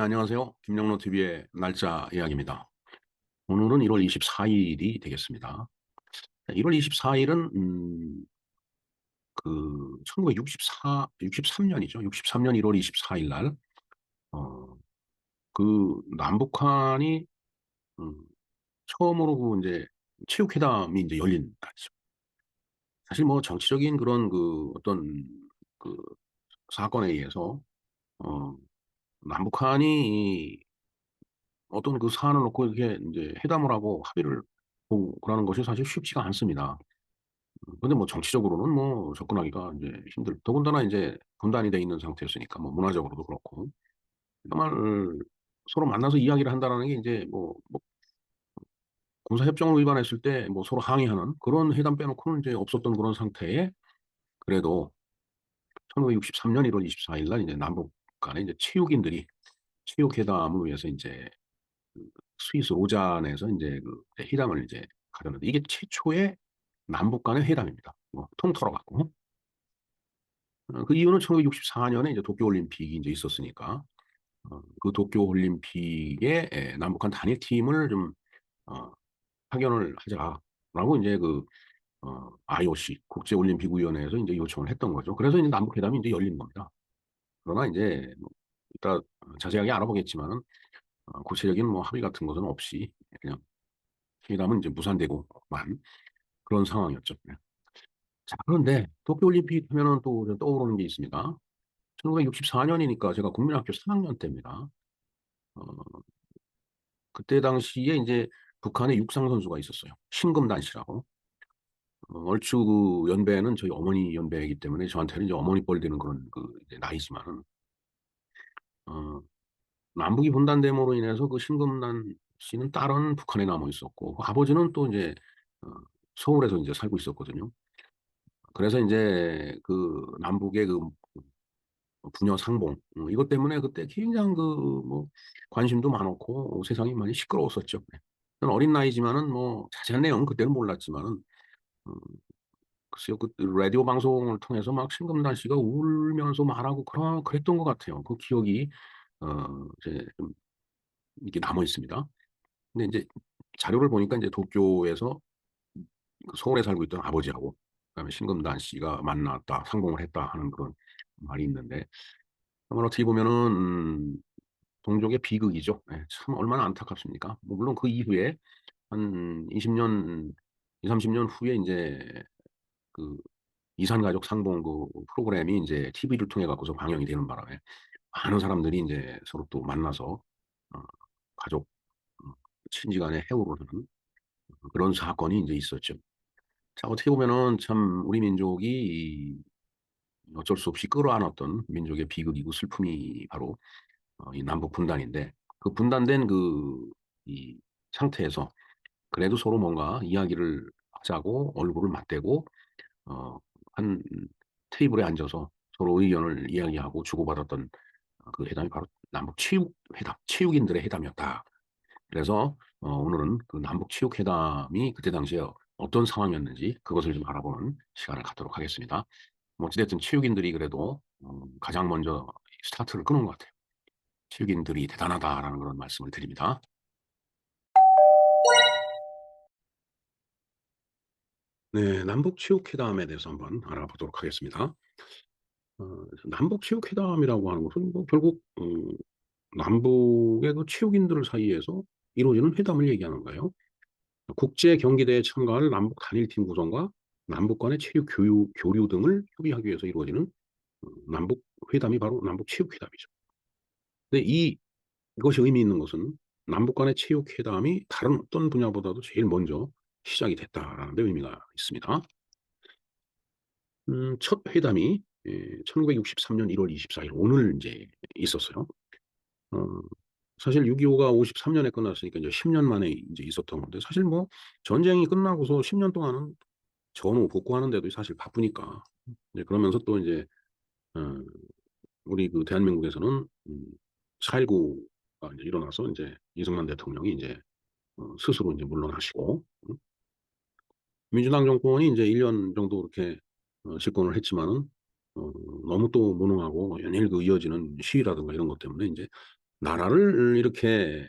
안녕하세요. 김영로 TV의 날짜 이야기입니다. 오늘은 1월 24일이 되겠습니다. 1월 24일은 그 63년이죠. 63년 1월 24일 날, 어, 그 남북한이 음, 처음으로 그 이제 체육회담이 이제 열린 날이죠. 사실 뭐 정치적인 그런 그 어떤 그 사건에 의해서 어, 남북한이 어떤 그 사안을 놓고 이렇게 이제 회담을 하고 합의를 보고 그러는 것이 사실 쉽지가 않습니다. 근데 뭐 정치적으로는 뭐 접근하기가 이제 더군다나 이제 분단이 돼 있는 상태였으니까 뭐 문화적으로도 그렇고 정말 서로 만나서 이야기를 한다라는 게 이제 뭐 군사협정을 위반했을 때 뭐 서로 항의하는 그런 회담 빼놓고는 이제 없었던 그런 상태에 그래도 1963년 1월 24일 날 이제 남북 간에 이제 체육인들이 체육회담을 위해서 이제 그 스위스 로잔에서 이제 그 회담을 이제 가졌는데 이게 최초의 남북 간의 회담입니다. 뭐 통틀어 갖고. 그 이유는 1964년에 이제 도쿄올림픽이 이제 있었으니까, 그 도쿄올림픽에 남북한 단일팀을 좀, 어, 파견을 하자라고 이제 IOC, 국제올림픽위원회에서 이제 요청을 했던 거죠. 그래서 이제 남북회담이 이제 열린 겁니다. 그러나 이제, 뭐 이따 자세하게 알아보겠지만은, 구체적인 뭐 합의 같은 것은 없이 그냥 회담은 이제 무산되고만 그런 상황이었죠. 네. 자, 그런데 도쿄올림픽 하면은 또 떠오르는 게 있습니다. 1964년이니까 제가 국민학교 3학년 때입니다. 어, 그때 당시에 이제 북한에 육상 선수가 있었어요. 신금단 씨라고. 얼추 그 연배는 저희 어머니 연배이기 때문에 저한테는 이제 어머니 뻘 되는 그런 그 이제 나이지만은, 어, 남북이 분단됨으로 인해서 그 신금단 씨는 딸은 북한에 남아 있었고, 그 아버지는 또 이제 어, 서울에서 이제 살고 있었거든요. 그래서 이제 그 남북의 그 부녀 상봉, 이것 때문에 그때 굉장히 그 뭐 관심도 많았고 세상이 많이 시끄러웠었죠. 네. 저는 어린 나이지만은 뭐 자세한 내용은 그때는 몰랐지만은, 어, 글쎄요, 그 라디오 방송을 통해서 막 신금단 씨가 울면서 말하고 그랬던 것 같아요. 그 기억이 이제 좀 이렇게 남아 있습니다. 근데 이제 자료를 보니까 이제 도쿄에서 그 서울에 살고 있던 아버지하고 그다음에 신금단 씨가 만났다, 상봉을 했다 하는 그런 말이 있는데, 정말 어떻게 보면은 동족의 비극이죠. 예, 참 얼마나 안타깝습니까? 뭐 물론 그 이후에 한 20년, 2, 30년 후에 이제 그 이산가족 상봉 그 프로그램이 이제 TV를 통해 갖고서 방영이 되는 바람에 많은 사람들이 이제 서로 또 만나서 어, 가족, 어, 친지간의 해오를 하는 그런 사건이 이제 있었죠. 자, 어떻게 보면은 참 우리 민족이 어쩔 수 없이 끌어안았던 민족의 비극이고 슬픔이 바로 이 남북 분단인데, 그 분단된 이 상태에서 그래도 서로 뭔가 이야기를 하자고 얼굴을 맞대고 어, 한 테이블에 앉아서 서로 의견을 이야기하고 주고받았던 그 회담이 바로 남북 체육 회담, 체육인들의 회담이었다. 그래서 오늘은 그 남북 체육 회담이 그때 당시에 어떤 상황이었는지 그것을 좀 알아보는 시간을 갖도록 하겠습니다. 뭐 어찌됐든 체육인들이 그래도 가장 먼저 스타트를 끊은 것 같아요. 체육인들이 대단하다라는 그런 말씀을 드립니다. 네, 남북체육회담에 대해서 한번 알아보도록 하겠습니다. 남북체육회담이라고 하는 것은 뭐 결국 남북의 그 체육인들 사이에서 이루어지는 회담을 얘기하는 거예요. 국제 경기대회 참가할 남북 단일팀 구성과 남북 간의 체육 교류 등을 협의하기 위해서 이루어지는 남북 회담이 바로 남북체육회담이죠. 근데 이것이 의미 있는 것은 남북 간의 체육회담이 다른 어떤 분야보다도 제일 먼저 시작이 됐다라는 데 의미가 있습니다. 첫 회담이 1963년 1월 24일 오늘 이제 있었어요. 어, 사실 6.25가 53년에 끝났으니까 이제 10년 만에 이제 있었던 건데, 사실 뭐 전쟁이 끝나고서 10년 동안은 전후 복구하는데도 사실 바쁘니까. 이제 그러면서 또 이제 어, 우리 그 대한민국에서는 4.19가 이제 일어나서 이제 이승만 대통령이 이제 스스로 이제 물러나시고, 민주당 정권이 이제 1년 정도 이렇게 집권을 했지만은 어, 너무 또 무능하고 연일 그 이어지는 시위라든가 이런 것 때문에 이제 나라를 이렇게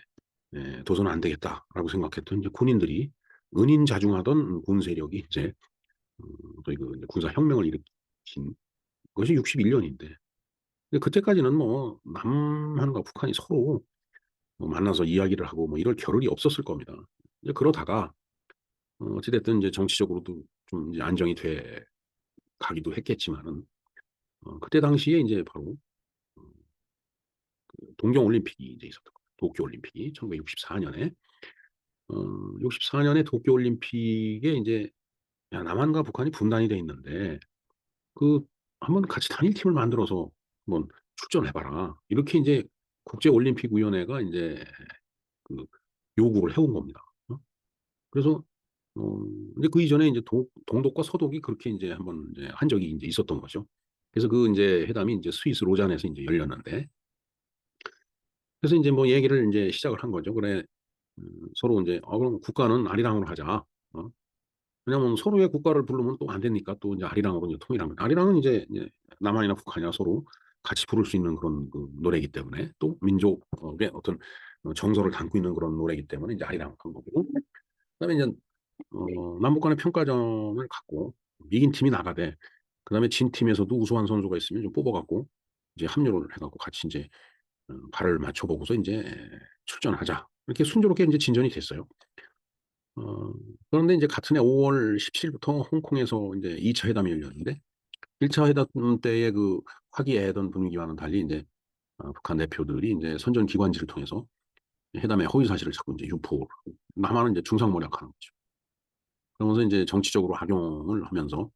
둬서는 안 되겠다라고 생각했던 이제 군인들이 은인자중하던 군 세력이 이제 저희 그 이제 군사 혁명을 일으킨 것이 61년인데 그때까지는 뭐 남한과 북한이 서로 뭐 만나서 이야기를 하고 뭐 이럴 겨를이 없었을 겁니다. 이제 그러다가 어찌됐든 이제 정치적으로도 좀 이제 안정이 돼 가기도 했겠지만은 그때 당시에 이제 바로 동경 올림픽이 이제 있었던 거예요. 도쿄 올림픽이 1964년에 64년에 도쿄 올림픽에 이제 야, 남한과 북한이 분단이 돼 있는데 그 한번 같이 단일팀을 만들어서 한번 출전해봐라. 이렇게 이제 국제올림픽위원회가 이제 그 요구를 해온 겁니다. 그래서 어, 이제 그 이전에 이제 동독과 서독이 그렇게 이제 한번 이제 한 적이 이제 있었던 거죠. 그래서 그 이제 회담이 이제 스위스 로잔에서 이제 열렸는데 그래서 이제 뭐 얘기를 이제 시작을 한 거죠. 그래 서로 이제 그럼 국가는 아리랑으로 하자. 왜냐면 서로의 국가를 부르면 또 안 되니까 또 이제 아리랑으로 이제 통일하면 아리랑은 이제 남한이나 북한이나 서로 같이 부를 수 있는 그런 그 노래이기 때문에 또 민족의 어떤 정서를 담고 있는 그런 노래이기 때문에 이제 아리랑 한 거고 그다음에 이제 남북 간의 평가전을 갖고 이긴 팀이 나가되 그다음에 진 팀에서도 우수한 선수가 있으면 좀 뽑아갖고 이제 합류를 해갖고 같이 이제 발을 맞춰보고서 이제 출전하자 이렇게 순조롭게 이제 진전이 됐어요. 어, 그런데 이제 같은 해 5월 17일부터 홍콩에서 이제 2차 회담이 열렸는데 1차 회담 때의 그 화기애애던 분위기와는 달리 이제 북한 대표들이 이제 선전 기관지를 통해서 회담의 허위 사실을 자꾸 이제 유포, 남한은 이제 중상모략하는 거죠. 그러면서 이제 정치적으로 악용을 하면서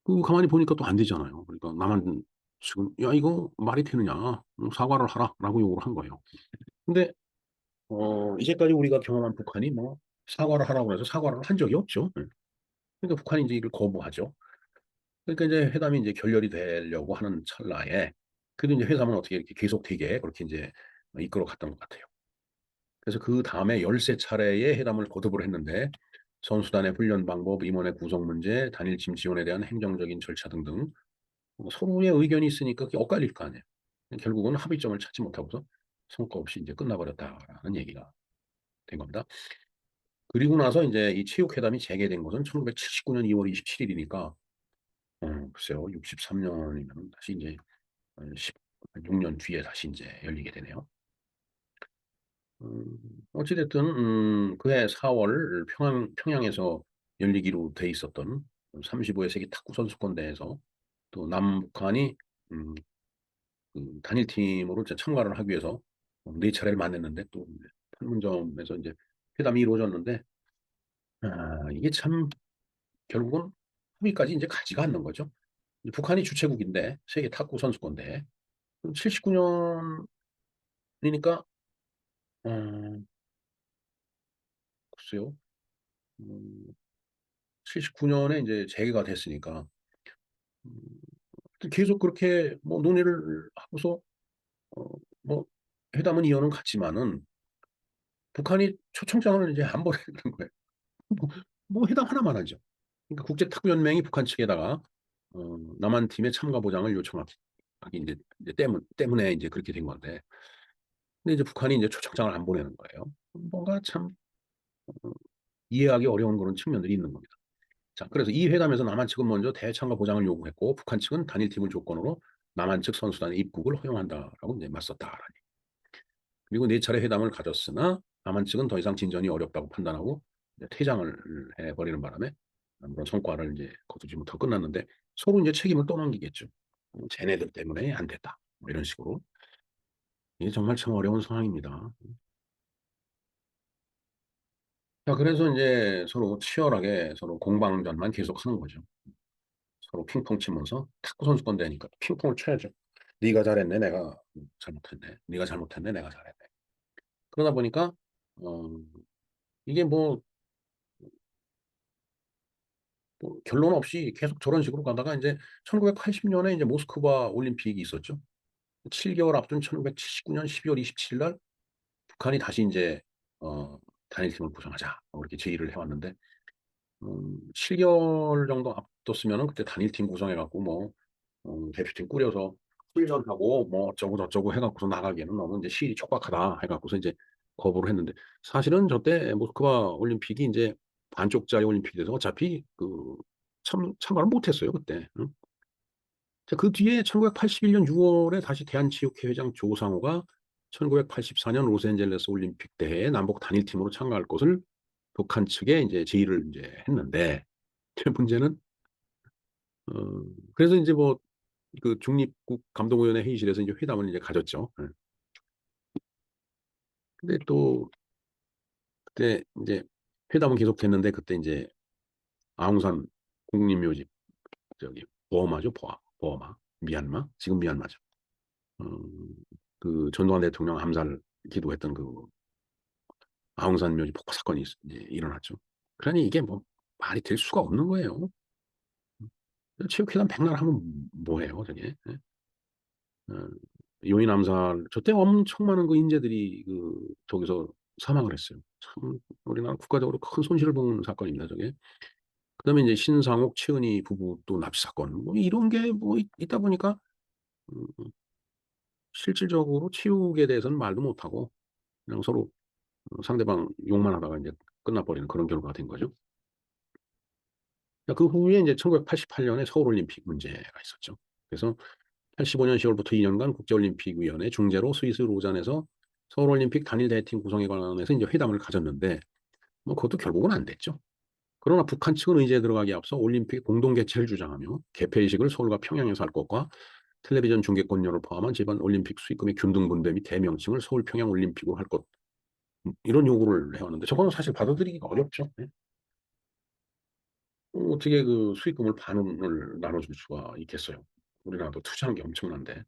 그 가만히 보니까 또 안 되잖아요. 그러니까 남한 지금 야 이거 말이 되느냐 사과를 하라라고 요구를 한 거예요. 근데 이제까지 우리가 경험한 북한이 뭐 사과를 하라고 해서 사과를 한 적이 없죠. 그러니까 북한이 이제 이를 거부하죠. 그러니까 이제 회담이 이제 결렬이 되려고 하는 찰나에 그래도 이제 회담은 어떻게 이렇게 계속되게 그렇게 이제 이끌어 갔던 것 같아요. 그래서 그 다음에 13차례의 회담을 거듭을 했는데 선수단의 훈련 방법, 임원의 구성 문제, 단일팀 지원에 대한 행정적인 절차 등등 서로의 의견이 있으니까 그게 엇갈릴 거 아니에요. 결국은 합의점을 찾지 못하고서 성과 없이 이제 끝나버렸다라는 얘기가 된 겁니다. 그리고 나서 이제 이 체육회담이 재개된 것은 1979년 2월 27일이니까 글쎄요 63년이면 다시 이제 16년 뒤에 다시 이제 열리게 되네요. 어찌됐든 그해 4월 평양에서 열리기로 돼 있었던 35회 세계 탁구 선수권 대회에서 또 남북한이 음, 그 단일팀으로 이제 참가를 하기 위해서 네 차례를 만났는데 또 판문점에서 이제 회담이 이루어졌는데 이게 참 결국은 합의까지 이제 가지가 않는 거죠. 북한이 주최국인데 세계 탁구 선수권 대회 79년이니까 글쎄요. 음, 79년에 이제 재개가 됐으니까 음, 계속 그렇게 뭐 논의를 하고서 어, 뭐 회담은 이어는 갔지만은 북한이 초청장을 이제 안 보내는 거예요. 뭐, 뭐 회담 하나만 하죠. 그러니까 국제탁구연맹이 북한 측에다가 남한 팀의 참가 보장을 요청하기 이제 때문에 이제 그렇게 된 건데, 근데 이제 북한이 이제 초청장을 안 보내는 거예요. 뭔가 참 이해하기 어려운 그런 측면들이 있는 겁니다. 자, 그래서 이 회담에서 남한 측은 먼저 대참가 보장을 요구했고 북한 측은 단일팀을 조건으로 남한 측 선수단의 입국을 허용한다라고 이제 맞섰다라니. 그리고 네 차례 회담을 가졌으나 남한 측은 더 이상 진전이 어렵다고 판단하고 퇴장을 해버리는 바람에 아무런 성과를 이제 거두지 못하고 끝났는데 서로 이제 책임을 떠넘기겠죠. 쟤네들 때문에 안 됐다. 뭐 이런 식으로. 이게 정말 참 어려운 상황입니다. 자, 그래서 이제 서로 치열하게 서로 공방전만 계속 하는 거죠. 서로 핑퐁 치면서 탁구 선수권 되니까 핑퐁을 쳐야죠. 네가 잘했네, 내가 잘못했네. 네가 잘못했네, 내가 잘했네. 그러다 보니까 어, 이게 뭐 결론 없이 계속 저런 식으로 가다가 이제 1980년에 이제 모스크바 올림픽이 있었죠. 7개월 앞둔 1979년 12월 27일 날 북한이 다시 이제 어, 단일팀을 구성하자 이렇게 제의를 해왔는데 7개월 정도 앞뒀으면은 그때 단일팀 구성해갖고 뭐 대표팀 꾸려서 훈련하고 뭐 어쩌고 저쩌고 해갖고서 나가기에는 너무 이제 시일이 촉박하다 해갖고서 이제 거부를 했는데 사실은 저때 모스크바 올림픽이 이제 반쪽짜리 올림픽이 돼서 어차피 그 참가를 못했어요 그때. 응? 자, 그 뒤에 1981년 6월에 다시 대한체육회 회장 조상우가 1984년 로스앤젤레스 올림픽 대회에 남북 단일팀으로 참가할 것을 북한 측에 이제 제의를 이제 했는데 문제는 그래서 이제 뭐 그 중립국 감독위원회 회의실에서 이제 회담을 이제 가졌죠. 예. 근데 또 그때 이제 회담은 계속됐는데 그때 이제 아웅산 국립묘지 저기 버마죠, 버마, 미얀마, 지금 미얀마죠. 음, 그 전두환 대통령 암살 기도했던 그 아웅산 묘지 폭파 사건이 이제 일어났죠. 그러니 이게 뭐 말이 될 수가 없는 거예요. 체육회담 백날 하면 뭐해요, 저게? 예? 어, 요인 암살, 저때 엄청 많은 그 인재들이 그 저기서 사망을 했어요. 참 우리나라 국가적으로 큰 손실을 본 사건입니다, 저게. 그다음에 이제 신상옥, 최은희 부부 또 납치 사건, 뭐 이런 게 뭐 있다 보니까 음, 실질적으로 체육에 대해서는 말도 못하고 그냥 서로 상대방 욕만 하다가 이제 끝나버리는 그런 결과가 된 거죠. 그 후에 이제 1988년에 서울올림픽 문제가 있었죠. 그래서 85년 10월부터 2년간 국제올림픽위원회 중재로 스위스 로잔에서 서울올림픽 단일 대회팀 구성에 관해서 이제 회담을 가졌는데 뭐 그것도 결국은 안 됐죠. 그러나 북한 측은 의제에 들어가기 앞서 올림픽 공동 개최를 주장하며 개폐식을 서울과 평양에서 할 것과 텔레비전 중계권료를 포함한 지방 올림픽 수익금의 균등분배 및 대명칭을 서울 평양 올림픽으로 할 것, 이런 요구를 해왔는데 저거는 사실 받아들이기가 어렵죠. 네. 어떻게 그 수익금을 반을 나눠줄 수가 있겠어요. 우리나라도 투자한 게 엄청난데.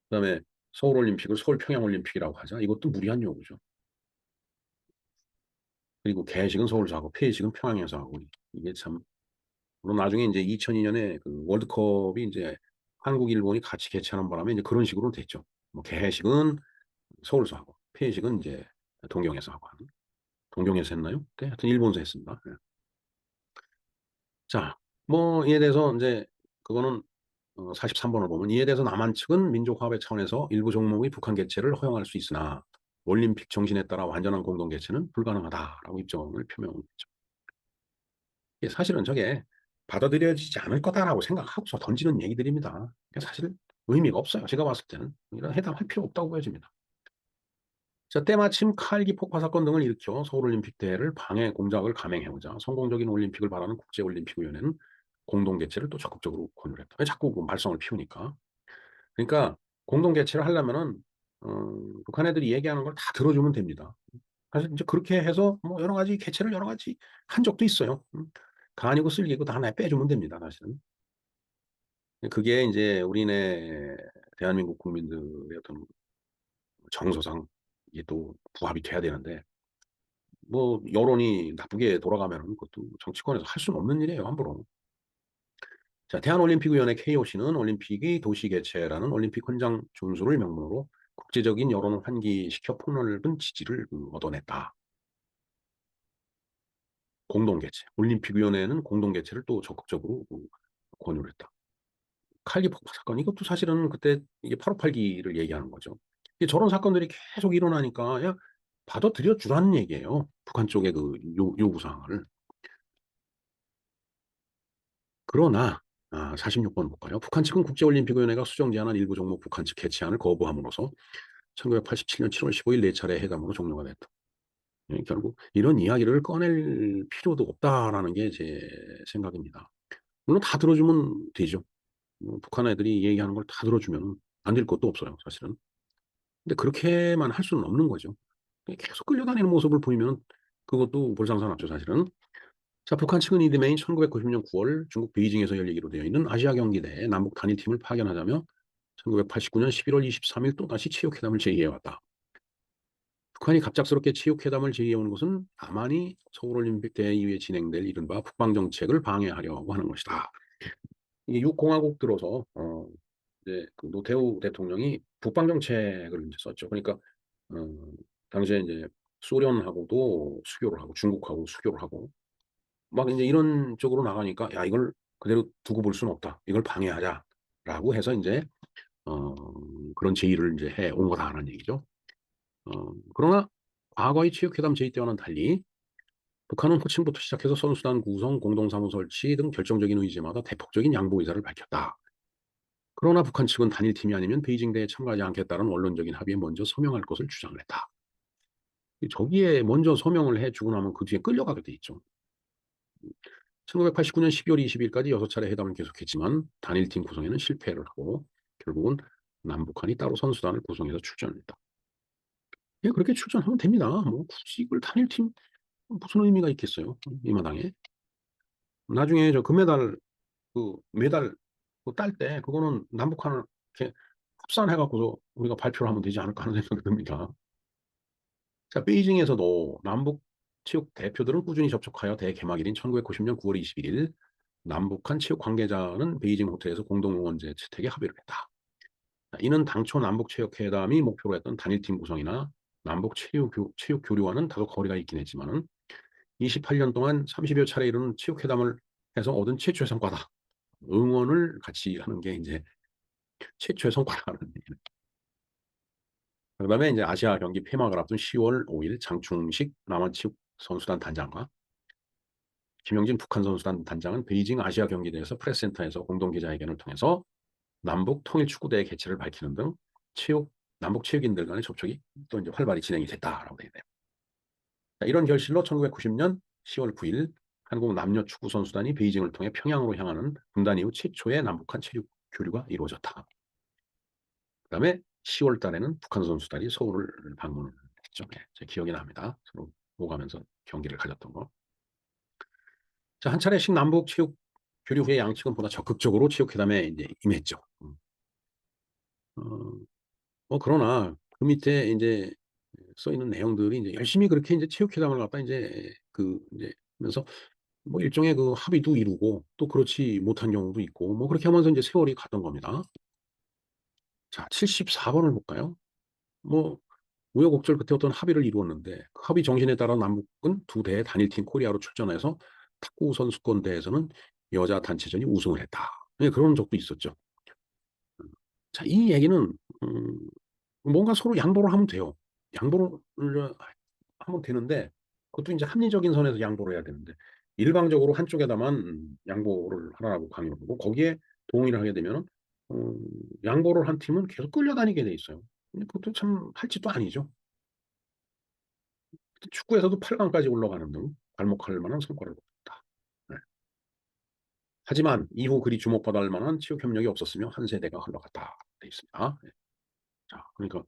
그다음에 서울올림픽을 서울 평양올림픽이라고 하자. 이것도 무리한 요구죠. 그리고 개식은 서울서 하고 폐식은 평양에서 하고 이게 참 물론 나중에 이제 2002년에 그 월드컵이 이제 한국, 일본이 같이 개최하는 바람에 이제 그런 식으로 됐죠. 뭐 개식은 서울서 하고 폐식은 이제 동경에서 하고 하는. 동경에서 했나요? 네, 하여튼 일본에서 했습니다. 네. 자, 뭐 이에 대해서 이제 그거는 43번을 보면 이에 대해서 남한 측은 민족화합의 차원에서 일부 종목의 북한 개최를 허용할 수 있으나 올림픽 정신에 따라 완전한 공동 개최는 불가능하다라고 입장을 표명했죠. 사실은 저게 받아들여지지 않을 거다라고 생각하고서 던지는 얘기들입니다. 사실 의미가 없어요. 제가 봤을 때는 이런 해당할 필요 없다고 보여집니다. 자, 때마침 칼기 폭파 사건 등을 일으켜 서울올림픽 대회를 방해 공작을 감행해오자 성공적인 올림픽을 바라는 국제올림픽위원회는 공동 개최를 또 적극적으로 권유를 했다. 왜 자꾸 그 말썽을 피우니까. 그러니까 공동 개최를 하려면은 북한 애들이 얘기하는 걸 다 들어주면 됩니다. 사실 이제 그렇게 해서 뭐 여러 가지 개최를 여러 가지 한 적도 있어요. 간이고 쓸기고 다 하나 빼주면 됩니다. 사실은. 그게 이제 우리네 대한민국 국민들의 어떤 정서상 이게 또 부합이 돼야 되는데 뭐 여론이 나쁘게 돌아가면은 그것도 정치권에서 할 수는 없는 일이에요. 함부로. 자, 대한올림픽위원회 KOC는 올림픽이 도시 개최라는 올림픽 헌장 준수를 명분으로 국제적인 여론을 환기시켜 폭넓은 지지를 얻어냈다. 공동 개최. 올림픽위원회는 공동 개최를 또 적극적으로 권유를 했다. 칼기 폭파 사건 이것도 사실은 그때 이게 8.58기를 얘기하는 거죠. 저런 사건들이 계속 일어나니까 야 받아들여 주라는 얘기예요. 북한 쪽의 그 요구사항을. 그러나 46번 볼까요? 북한 측은 국제올림픽위원회가 수정 제안한 일부 종목 북한 측 개최안을 거부함으로써 1987년 7월 15일 네 차례 회담으로 종료가 됐다. 결국 이런 이야기를 꺼낼 필요도 없다라는 게 제 생각입니다. 물론 다 들어주면 되죠. 북한 애들이 얘기하는 걸 다 들어주면 안 될 것도 없어요, 사실은. 근데 그렇게만 할 수는 없는 거죠. 계속 끌려다니는 모습을 보이면 그것도 볼상사납죠, 사실은. 자, 북한 측은 이듬해인 1990년 9월 중국 베이징에서 열리기로 되어 있는 아시아 경기대회 남북 단일팀을 파견하자며 1989년 11월 23일 또다시 체육회담을 제의해왔다. 북한이 갑작스럽게 체육회담을 제의해온 것은 다만이 서울올림픽 대회 이후에 진행될 이른바 북방정책을 방해하려고 하는 것이다. 이게 6공화국 들어서 이제 그 노태우 대통령이 북방정책을 이제 썼죠. 그러니까 어, 당시에 이제 소련하고도 수교를 하고 중국하고 수교를 하고 막 이제 이런 쪽으로 나가니까 야 이걸 그대로 두고 볼 수는 없다. 이걸 방해하자라고 해서 이제 어, 그런 제의를 이제 해 온 거다라는 얘기죠. 그러나 과거의 체육회담 제의 때와는 달리 북한은 호칭부터 시작해서 선수단 구성, 공동사무 설치 등 결정적인 의제마다 대폭적인 양보 의사를 밝혔다. 그러나 북한 측은 단일팀이 아니면 베이징 대회에 참가하지 않겠다는 원론적인 합의에 먼저 서명할 것을 주장을 했다. 저기에 먼저 서명을 해주고 나면 그 뒤에 끌려가게 돼 있죠. 1989년 12월 20일까지 6차례 회담을 계속했지만 단일팀 구성에는 실패를 하고 결국은 남북한이 따로 선수단을 구성해서 출전했다. 예, 그렇게 출전하면 됩니다. 뭐 굳이 이걸 단일팀 무슨 의미가 있겠어요? 이 마당에. 나중에 저 금메달 그 메달 그 딸 때 그거는 남북한을 이렇게 합산해 갖고서 우리가 발표를 하면 되지 않을까 하는 생각이 듭니다. 자, 베이징에서도 남북 체육 대표들은 꾸준히 접촉하여 대개막일인 1990년 9월 21일 남북한 체육 관계자는 베이징 호텔에서 공동 응원제 채택에 합의를 했다. 이는 당초 남북 체육회담이 목표로 했던 단일팀 구성이나 남북 체육 교류와는 다소 거리가 있긴 했지만은 28년 동안 30여 차례 이루는 체육회담을 해서 얻은 최초의 성과다. 응원을 같이 하는 게 이제 최초의 성과라는 얘기예요. 그다음에 이제 아시아 경기 폐막을 앞둔 10월 5일 장충식 남한체육 선수단 단장과 김영진 북한 선수단 단장은 베이징 아시아 경기대에서 프레스센터에서 공동 기자회견을 통해서 남북 통일 축구대회 개최를 밝히는 등 체육 남북 체육인들 간의 접촉이 또 이제 활발히 진행이 됐다라고 되어 있네요. 이런 결실로 1990년 10월 9일 한국 남녀 축구 선수단이 베이징을 통해 평양으로 향하는 분단 이후 최초의 남북한 체육 교류가 이루어졌다. 그다음에 10월 달에는 북한 선수단이 서울을 방문을 했죠. 네, 제 기억이 납니다. 서로 오가면서 경기를 가졌던 거. 자, 한 차례씩 남북 체육 교류 후에 양측은 보다 적극적으로 체육회담에 이제 임했죠. 어, 그러나 그 밑에 이제 써 있는 내용들이 이제 열심히 그렇게 이제 체육회담을 갖다 이제 그 이제 하면서 뭐 일종의 그 합의도 이루고 또 그렇지 못한 경우도 있고 뭐 그렇게 하면서 이제 세월이 갔던 겁니다. 자, 74번을 볼까요? 뭐 우여곡절 끝에 어떤 합의를 이루었는데 그 합의 정신에 따라 남북은 두 대의 단일팀 코리아로 출전해서 탁구 선수권 대회에서는 여자 단체전이 우승을 했다. 네, 그런 적도 있었죠. 자, 이 얘기는 음, 뭔가 서로 양보를 하면 돼요. 양보를 하면 되는데 그것도 이제 합리적인 선에서 양보를 해야 되는데 일방적으로 한쪽에다만 양보를 하라고 강요하고 거기에 동의를 하게 되면 양보를 한 팀은 계속 끌려다니게 돼 있어요. 근데 그것도 참 할 짓도 아니죠. 축구에서도 8강까지 올라가는 등 발목할 만한 성과를 거뒀다. 네. 하지만 이후 그리 주목받을 만한 체육 협력이 없었으며 한 세대가 흘러갔다. 돼 있습니다. 네. 자, 그러니까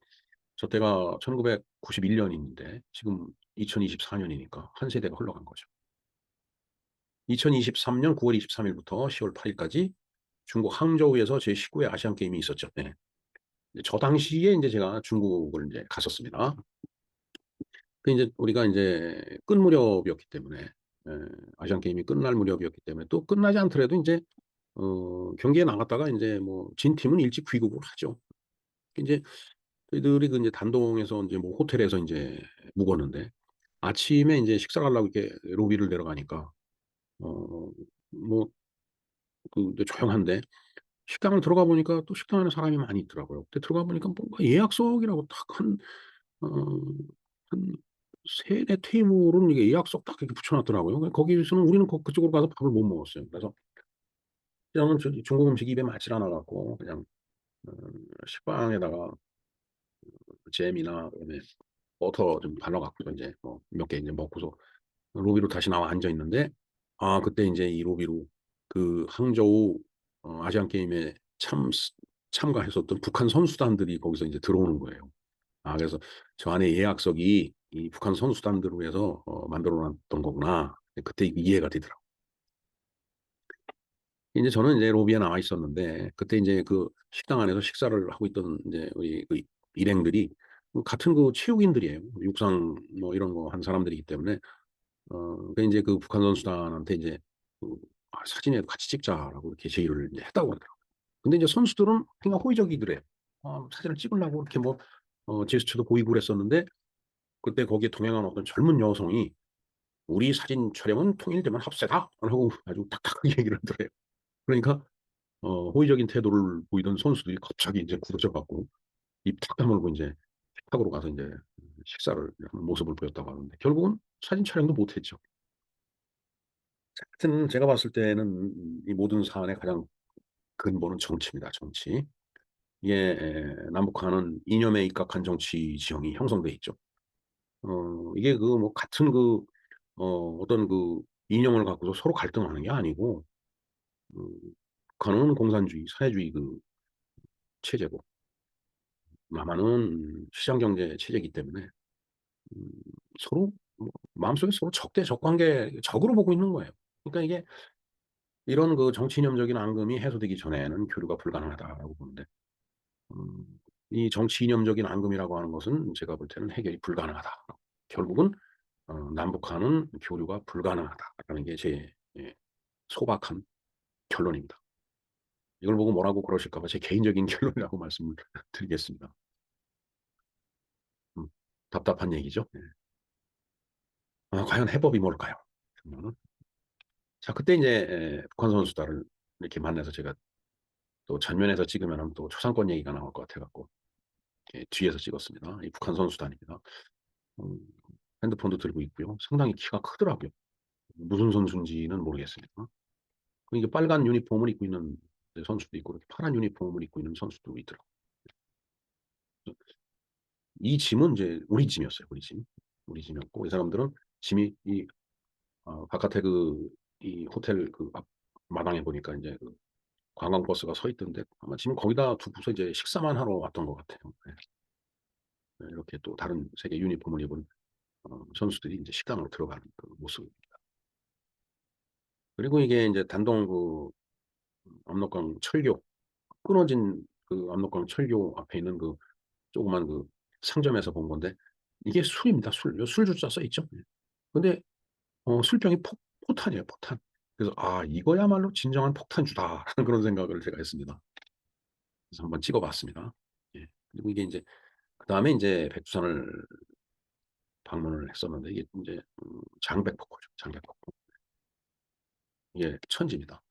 저 때가 1991년인데 지금 2024년이니까 한 세대가 흘러간 거죠. 2023년 9월 23일부터 10월 8일까지 중국 항저우에서 제19회 아시안 게임이 있었죠. 네. 저 당시에 이제 제가 중국을 이제 갔었습니다. 그 이제 우리가 이제 끝 무렵이었기 때문에 아시안 게임이 끝날 무렵이었기 때문에 또 끝나지 않더라도 이제 경기에 나갔다가 이제 뭐 진 팀은 일찍 귀국을 하죠. 이제 저희들이 그 이제 단동에서 이제 뭐 호텔에서 이제 묵었는데 아침에 이제 식사를 하려고 이렇게 로비를 내려가니까 뭐 그 이제 조용한데 식당을 들어가 보니까 또 식당 안에 사람이 많이 있더라고요. 근데 들어가 보니까 뭔가 예약석이라고 딱 어, 한 세네 테이블은 이게 예약석 딱 이렇게 붙여놨더라고요. 거기서는 우리는 그쪽으로 가서 밥을 못 먹었어요. 그래서 그냥 저기 중국 음식 입에 맞질 않아 갖고 그냥 어, 식빵에다가 잼이나 그다음에 버터 좀 발라 갖고 이제 뭐 몇 개 이제 먹고서 로비로 다시 나와 앉아 있는데 그때 이제 이 로비로 그 항저우 아시안 게임에 참가했었던 북한 선수단들이 거기서 이제 들어오는 거예요. 그래서 저 안에 예약석이 이 북한 선수단들을 위해서 만들어 놨던 거구나. 그때 이해가 되더라고요. 이제 저는 이제 로비에 나와 있었는데 그때 이제 그 식당 안에서 식사를 하고 있던 이제 우리 그 일행들이 같은 그 체육인들이에요. 육상 뭐 이런 거 한 사람들이기 때문에 그 이제 그 북한 선수단한테 이제 그 사진에 같이 찍자라고 이렇게 제의를 이제 했다고 하더라고요. 근데 이제 선수들은 그냥 호의적이더래요. 사진을 찍으려고 이렇게 뭐 제스처도 보이고 그랬었는데 그때 거기에 동행한 어떤 젊은 여성이 우리 사진 촬영은 통일되면 합세다 하고 아주 딱딱하게 얘기를 하더래요. 그러니까 호의적인 태도를 보이던 선수들이 갑자기 이제 굳어져 갖고 입 탁 다물고 이제 식탁으로 가서 이제 식사를 하는 모습을 보였다고 하는데 결국은 사진 촬영도 못했죠. 하여튼 제가 봤을 때는 이 모든 사안의 가장 근본은 정치입니다. 정치. 이게 남북한은 이념에 입각한 정치 지형이 형성돼 있죠. 이게 그 뭐 같은 그 어떤 그 이념을 갖고서 서로 갈등하는 게 아니고 음 북한은 공산주의, 사회주의 그 체제고 남한은 시장 경제 체제이기 때문에 음 서로 뭐 마음속에 서로 적대 적관계 적으로 보고 있는 거예요. 그러니까 이게 이런 그 정치 이념적인 앙금이 해소되기 전에는 교류가 불가능하다라고 보는데 음 이 정치 이념적인 앙금이라고 하는 것은 제가 볼 때는 해결이 불가능하다. 결국은 남북한은 교류가 불가능하다라는 게 제 예 소박한 결론입니다. 이걸 보고 뭐라고 그러실까 봐 제 개인적인 결론이라고 말씀을 드리겠습니다. 음 답답한 얘기죠. 네. 과연 해법이 뭘까요? 그러면은 자 그때 인제 북한 선수단을 이렇게 만나서 제가 또 전면에서 찍으면은 또 초상권 얘기가 나올 것 같아 갖고 이렇게 뒤에서 찍었습니다. 이 북한 선수단입니다. 음 핸드폰도 들고 있고요. 상당히 키가 크더라고요. 무슨 선수인지는 모르겠습니다. 그리고 빨간 유니폼을 입고 있는 선수도 있고 이렇게 파란 유니폼을 입고 있는 선수도 있더라고요. 이 짐은 인제 우리 짐이었어요, 우리 짐. 우리 짐이었고 이 사람들은 짐이 이 바깥에 그 이 호텔 그 앞 마당에 보니까 인제 그 관광버스가 서 있던데 아마 짐을 거기다 두고서 이제 식사만 하러 왔던 것 같아요. 네. 네 이렇게 또 다른 색의 유니폼을 입은 선수들이 인제 식당으로 들어가는 그 모습입니다. 그리고 이게 인제 단동 그 압록강 철교 끊어진 그 압록강 철교 앞에 있는 그 조그만 그 상점에서 본 건데 이게 술입니다, 술. 요 술 줄자 써 있죠. 예. 근데 술병이 포탄이에요, 포탄. 그래서 '아 이거야말로 진정한 폭탄주다.'라는 그런 생각을 제가 했습니다. 그래서 한번 찍어 봤습니다. 예. 그리고 이게 인제 그다음에 인제 백두산을 방문을 했었는데 이게 인제 장백폭포죠, 장백폭포. 이게 천지입니다.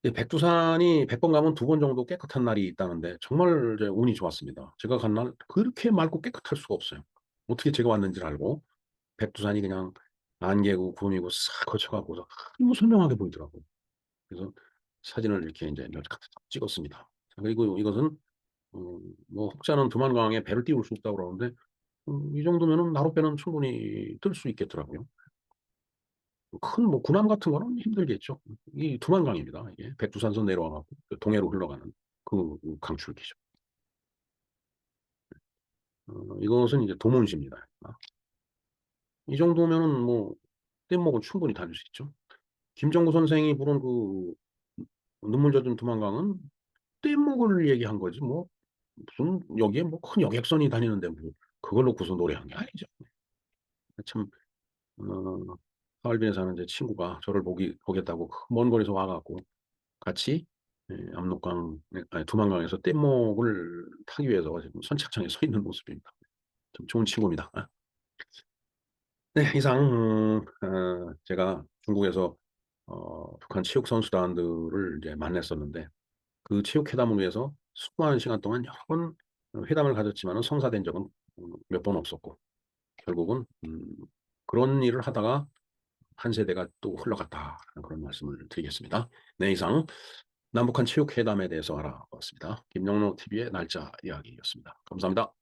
이 백두산이 100번 가면 2번 정도 깨끗한 날이 있다는데 정말 이제 운이 좋았습니다. 제가 간 날 그렇게 맑고 깨끗할 수가 없어요. 어떻게 제가 왔는지를 알고 백두산이 그냥 안개고 구름이고 싹 거쳐 갖고서 너무 선명하게 보이더라고요. 그래서 사진을 이렇게 인제 몇 컷 찍었습니다. 자 그리고 이것은 뭐 혹자는 두만강에 배를 띄울 수 있다고 그러는데 이 정도면은 나룻배는 충분히 뜰 수 있겠더라고요. 큰 뭐 군함 같은 거는 힘들겠죠. 이 두만강입니다 이게. 백두산선 내려와 갖고 그 동해로 흘러가는 그 강줄기죠. 이것은 이제 도문시입니다. 이 정도면은 뭐 뗏목은 충분히 다닐 수 있죠. 김정구 선생이 부른 그 눈물 젖은 두만강은 뗏목을 얘기한 거지 뭐 무슨 여기에 뭐 큰 여객선이 다니는데 뭐 그걸 놓고서 노래한 게 아니죠. 참 어 하얼빈에 사는 제 친구가 저를 보겠다고 그 먼 거리에서 와 갖고 같이 압록강 아니 두만강에서 뗏목을 타기 위해서 지금 선착장에 서 있는 모습입니다. 참 좋은 친구입니다. 네 이상 제가 중국에서 북한 체육 선수단들을 이제 만났었는데 그 체육 회담을 위해서 수많은 시간 동안 여러 번 회담을 가졌지만은 성사된 적은 몇 번 없었고 결국은 그런 일을 하다가 한 세대가 또 흘러갔다라는 그런 말씀을 드리겠습니다. 네 이상 남북한 체육회담에 대해서 알아봤습니다. 김영로 TV의 날짜 이야기였습니다. 감사합니다.